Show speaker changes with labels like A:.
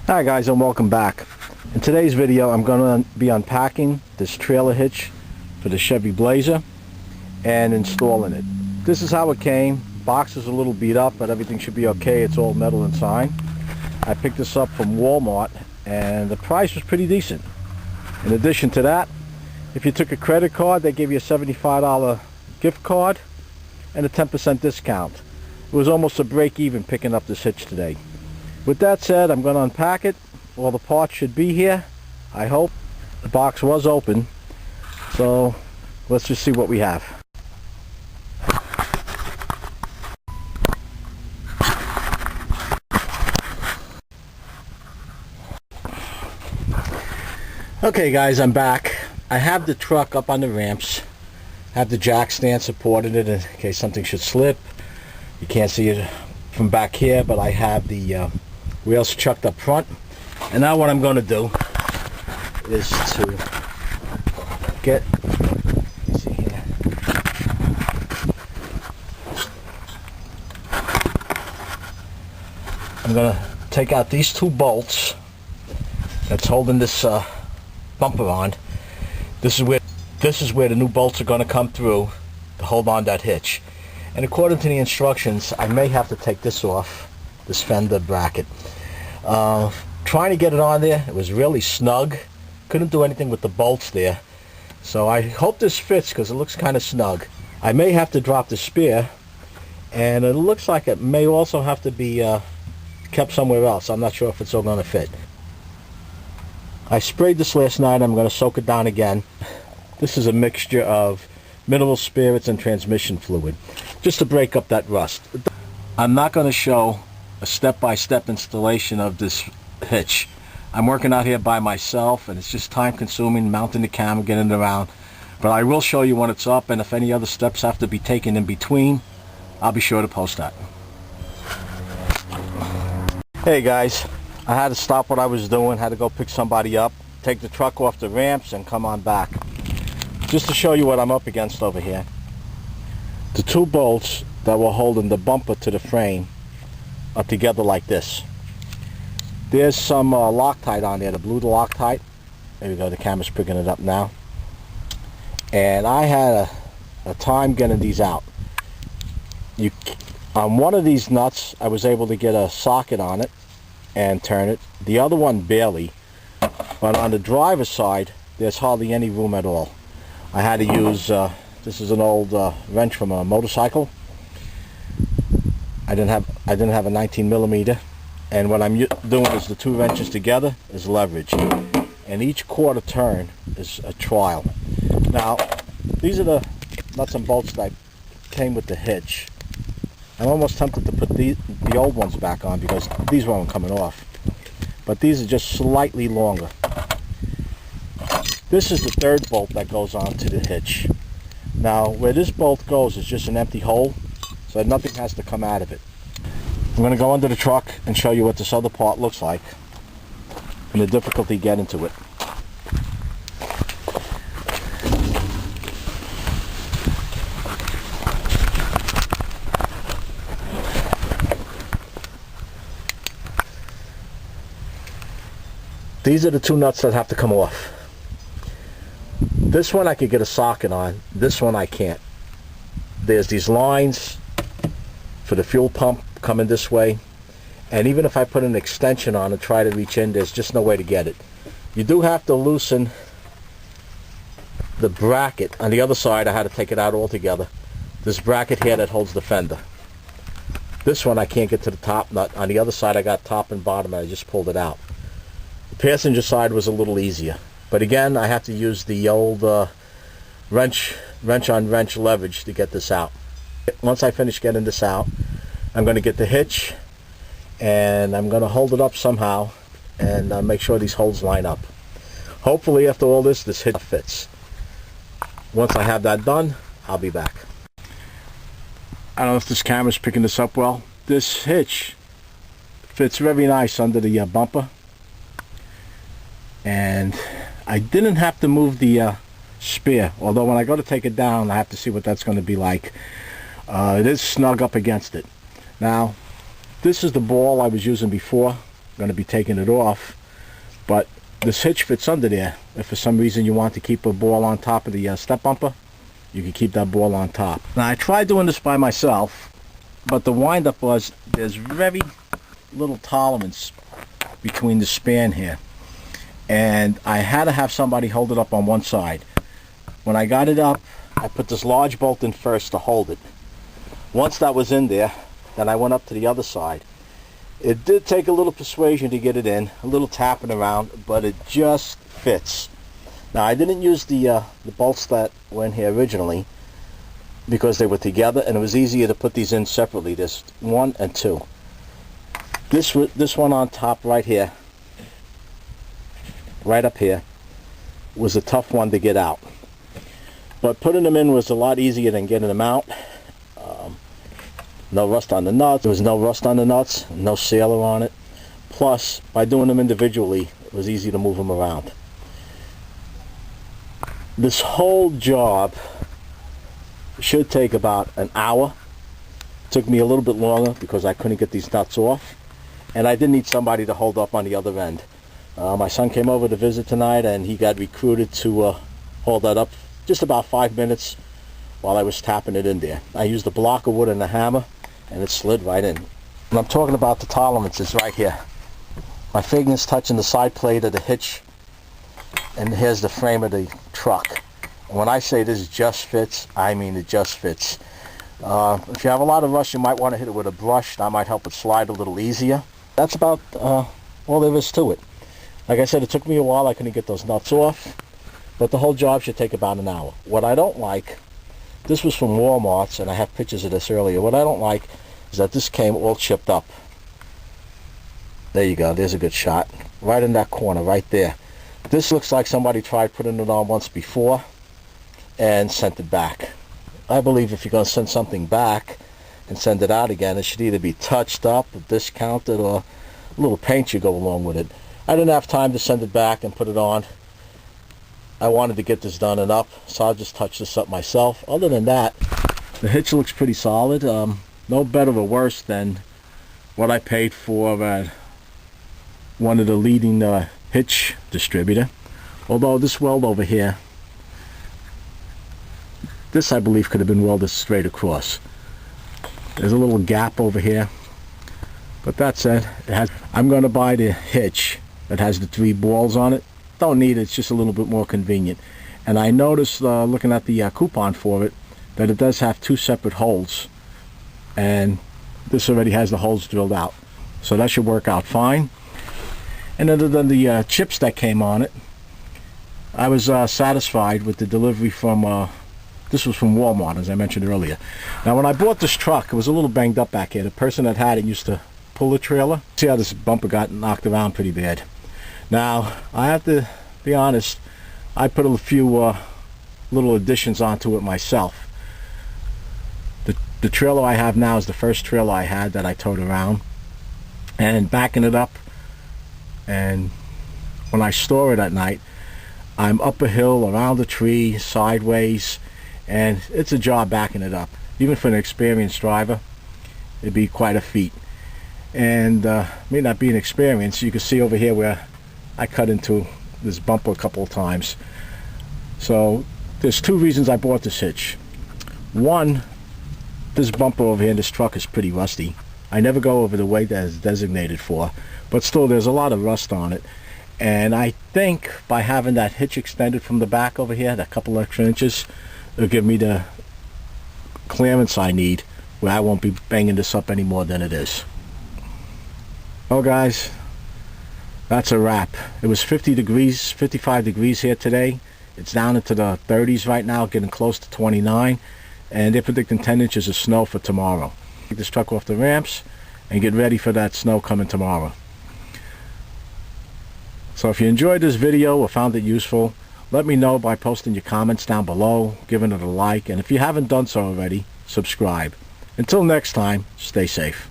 A: Hi guys, and welcome back. In today's video I'm going to be unpacking this trailer hitch for the Chevy Blazer and installing it. This is how it came. Box is a little beat up, but everything should be okay. It's all metal inside. I picked this up from Walmart and the price was pretty decent. In addition to that, if you took a credit card, they gave you a $75 gift card and a 10% discount. It was almost a break even picking up this hitch today. With that said, I'm going to unpack it. All the parts should be here, I hope. The box was open, so let's just see what we have. Okay guys, I'm back. I have the truck up on the ramps. Have the jack stand supporting it in case something should slip. You can't see it from back here, but I have the wheels chucked up front. And now what I'm going to do is to get, let's see here, I'm going to take out these two bolts that's holding this bumper on. This is where the new bolts are going to come through to hold on that hitch. And according to the instructions, I may have to take this off, this fender bracket. Trying to get it on there, it was really snug. Couldn't do anything with the bolts there. So I hope this fits because it looks kind of snug. I may have to drop the spare, and it looks like it may also have to be kept somewhere else. I'm not sure if it's all going to fit. I sprayed this last night. I'm going to soak it down again. This is a mixture of mineral spirits and transmission fluid, just to break up that rust. I'm not going to show a step-by-step installation of this hitch. I'm working out here by myself and it's just time consuming mounting the camera, getting it around, but I will show you when it's up, and if any other steps have to be taken in between, I'll be sure to post that. Hey guys, I had to stop what I was doing, had to go pick somebody up, take the truck off the ramps and come on back just to show you what I'm up against over here. The two bolts that were holding the bumper to the frame are together like this. There's some Loctite on there, the blue Loctite. There we go, the camera's picking it up now. And I had a time getting these out. On one of these nuts, I was able to get a socket on it and turn it. The other one barely. But on the driver's side, there's hardly any room at all. I had to use, this is an old wrench from a motorcycle. I didn't have a 19 millimeter, and what I'm doing is the two wrenches together is leverage, and each quarter turn is a trial. Now these are the nuts and bolts that came with the hitch. I'm almost tempted to put the old ones back on because these weren't coming off, but these are just slightly longer. This is the third bolt that goes on to the hitch. Now where this bolt goes is just an empty hole, so nothing has to come out of it. I'm going to go under the truck and show you what this other part looks like and the difficulty getting to it. These are the two nuts that have to come off. This one I could get a socket on, this one I can't. There's these lines for the fuel pump coming this way, and even if I put an extension on and try to reach in, there's just no way to get it. You do have to loosen the bracket. On the other side I had to take it out altogether. This bracket here that holds the fender. This one I can't get to the top nut. On the other side I got top and bottom and I just pulled it out. The passenger side was a little easier, but again I have to use the old wrench on wrench leverage to get this out. Once I finish getting this out, I'm going to get the hitch and I'm going to hold it up somehow and make sure these holes line up. Hopefully after all this hitch fits. Once I have that done, I'll be back. I don't know if this camera's picking this up well. This hitch fits very nice under the bumper, and I didn't have to move the spare, although when I go to take it down I have to see what that's going to be like. It is snug up against it. Now this is the ball I was using before going to be taking it off, but this hitch fits under there. If for some reason you want to keep a ball on top of the step bumper, you can keep that ball on top. Now I tried doing this by myself, but the windup was there's very little tolerance between the span here, and I had to have somebody hold it up on one side. When I got it up, I put this large bolt in first to hold it. Once that was in there, then I went up to the other side. It did take a little persuasion to get it in, a little tapping around, but it just fits. Now I didn't use the bolts that were in here originally because they were together, and it was easier to put these in separately. There's 1 and 2. This one on top right here, right up here, was a tough one to get out. But putting them in was a lot easier than getting them out. No rust on the nuts. There was no rust on the nuts, no sealer on it. Plus, by doing them individually, it was easy to move them around. This whole job should take about an hour. It took me a little bit longer because I couldn't get these nuts off, and I did need somebody to hold up on the other end. My son came over to visit tonight, and he got recruited to hold that up just about 5 minutes while I was tapping it in there. I used a block of wood and a hammer, and it slid right in. And I'm talking about the tolerances right here. My finger's touching the side plate of the hitch, and here's the frame of the truck. And when I say this just fits, I mean it just fits. If you have a lot of rust, you might want to hit it with a brush. That might help it slide a little easier. That's about all there is to it. Like I said, it took me a while. I couldn't get those nuts off, but the whole job should take about an hour. What I don't like, this was from Walmart's, and I have pictures of this earlier. What I don't like is that this came all chipped up. There you go. There's a good shot. Right in that corner, right there. This looks like somebody tried putting it on once before and sent it back. I believe if you're going to send something back and send it out again, it should either be touched up, discounted, or a little paint should go along with it. I didn't have time to send it back and put it on. I wanted to get this done and up, so I'll just touch this up myself. Other than that, the hitch looks pretty solid. No better or worse than what I paid for one of the leading hitch distributor. Although this weld over here, this I believe could have been welded straight across. There's a little gap over here, but that said, I'm going to buy the hitch that has the 3 balls on it. Don't need it, it's just a little bit more convenient. And I noticed looking at the coupon for it that it does have 2 separate holes, and this already has the holes drilled out, so that should work out fine. And other than the chips that came on it, I was satisfied with the delivery from this was from Walmart, as I mentioned earlier. Now when I bought this truck, it was a little banged up back here. The person that had it used to pull the trailer. See how this bumper got knocked around pretty bad. Now I have to be honest, I put a few little additions onto it myself. The trailer I have now is the first trailer I had that I towed around, and backing it up, and when I store it at night, I'm up a hill, around a tree, sideways, and it's a job backing it up. Even for an experienced driver, it'd be quite a feat. And may not be an experience. You can see over here where I cut into this bumper a couple of times. So there's 2 reasons I bought this hitch. One, this bumper over here in this truck is pretty rusty. I never go over the weight that is designated for, but still there's a lot of rust on it. And I think by having that hitch extended from the back over here, that couple extra inches, it'll give me the clearance I need, where I won't be banging this up any more than it is. Well guys, that's a wrap. It was 50 degrees, 55 degrees here today. It's down into the 30s right now, getting close to 29, and they're predicting 10 inches of snow for tomorrow. Take this truck off the ramps and get ready for that snow coming tomorrow. So if you enjoyed this video or found it useful, let me know by posting your comments down below, giving it a like, and if you haven't done so already, subscribe. Until next time, stay safe.